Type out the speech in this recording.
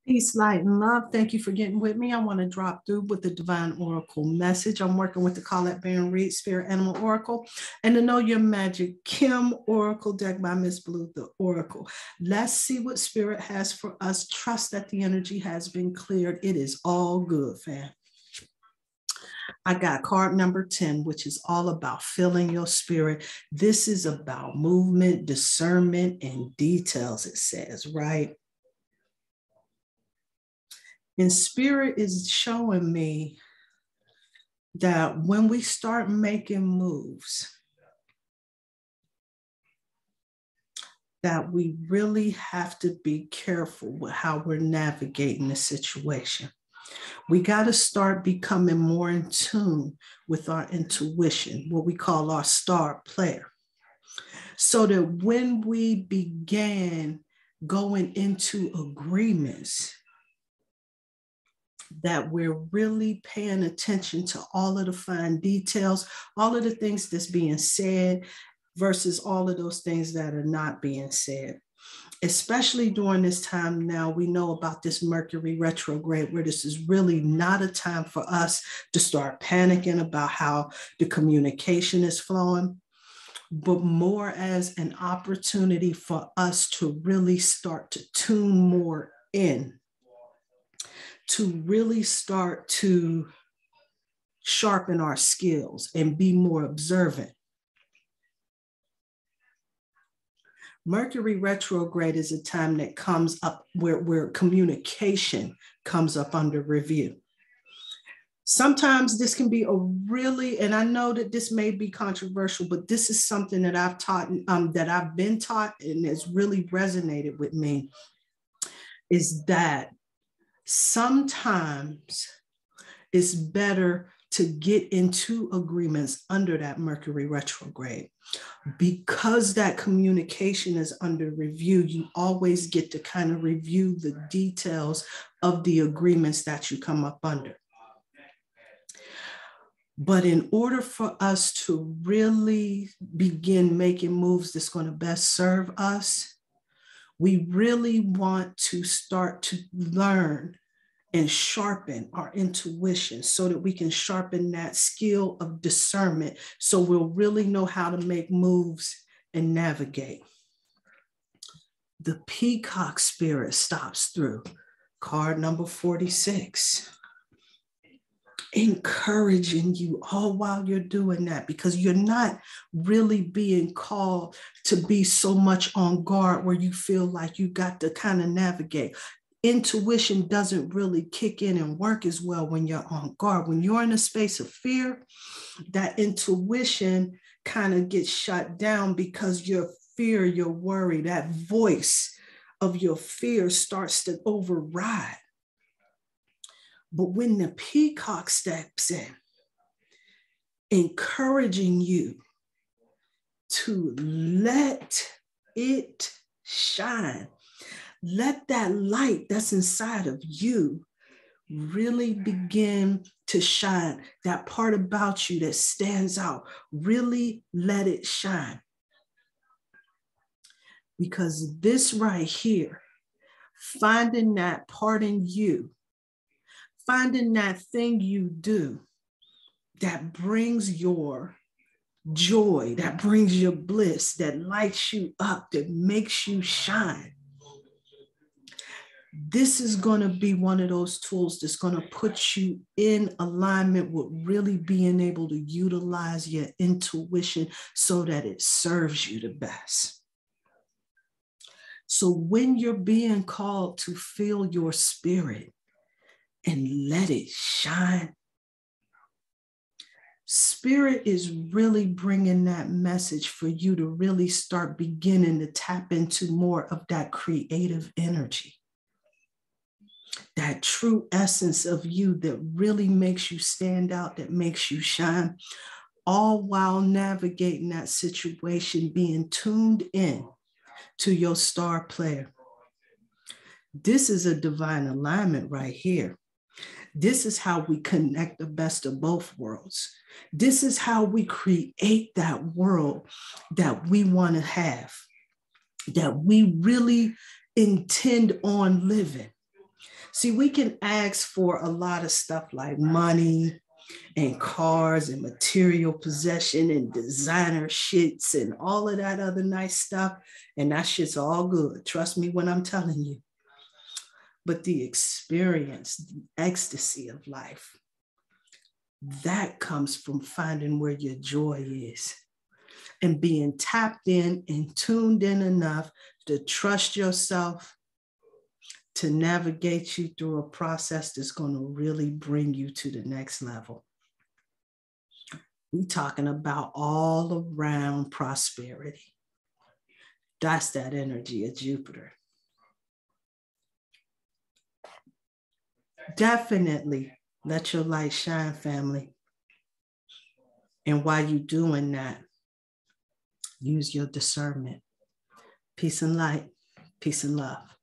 Peace, light, and love. Thank you for getting with me. I want to drop through with the Divine Oracle message. I'm working with the Colette BARON-RIED Spirit Animal Oracle and the Know Your Magic Kim Oracle deck by Miss Blue, the Oracle. Let's see what Spirit has for us. Trust that the energy has been cleared. It is all good, fam. I got card number 10, which is all about filling your spirit. This is about movement, discernment, and details, it says, right? And Spirit is showing me that when we start making moves, that we really have to be careful with how we're navigating the situation. We got to start becoming more in tune with our intuition, what we call our star player, so that when we begin going into agreements, that we're really paying attention to all of the fine details, all of the things that's being said versus all of those things that are not being said. Especially during this time now, we know about this Mercury retrograde, where this is really not a time for us to start panicking about how the communication is flowing, but more as an opportunity for us to really start to tune more in, to really start to sharpen our skills and be more observant. Mercury retrograde is a time that comes up where communication comes up under review. Sometimes this can be a really, and I know that this may be controversial, but this is something that I've taught, that I've been taught and has really resonated with me, is that sometimes it's better to get into agreements under that Mercury retrograde. Because that communication is under review, you always get to kind of review the details of the agreements that you come up under. But in order for us to really begin making moves that's going to best serve us, we really want to start to learn and sharpen our intuition so that we can sharpen that skill of discernment, so we'll really know how to make moves and navigate. The Peacock Spirit stops through, card number 46. Encouraging you all while you're doing that, because you're not really being called to be so much on guard where you feel like you got to kind of navigate. Intuition doesn't really kick in and work as well when you're on guard. When you're in a space of fear, that intuition kind of gets shut down because your fear, your worry, that voice of your fear starts to override. But when the Peacock steps in, encouraging you to let it shine, let that light that's inside of you really begin to shine. That part about you that stands out, really let it shine. Because this right here, finding that part in you, finding that thing you do that brings your joy, that brings your bliss, that lights you up, that makes you shine. This is going to be one of those tools that's going to put you in alignment with really being able to utilize your intuition so that it serves you the best. So when you're being called to fill your spirit and let it shine, Spirit is really bringing that message for you to really start beginning to tap into more of that creative energy, that true essence of you that really makes you stand out, that makes you shine, all while navigating that situation, being tuned in to your star player. This is a divine alignment right here. This is how we connect the best of both worlds. This is how we create that world that we want to have, that we really intend on living. See, we can ask for a lot of stuff like money and cars and material possession and designer shits and all of that other nice stuff. And that shit's all good. Trust me when I'm telling you. But the experience, the ecstasy of life, that comes from finding where your joy is and being tapped in and tuned in enough to trust yourself to navigate you through a process that's going to really bring you to the next level. We're talking about all around prosperity. That's that energy of Jupiter. Definitely let your light shine, family. And while you're doing that, use your discernment. Peace and light, peace and love.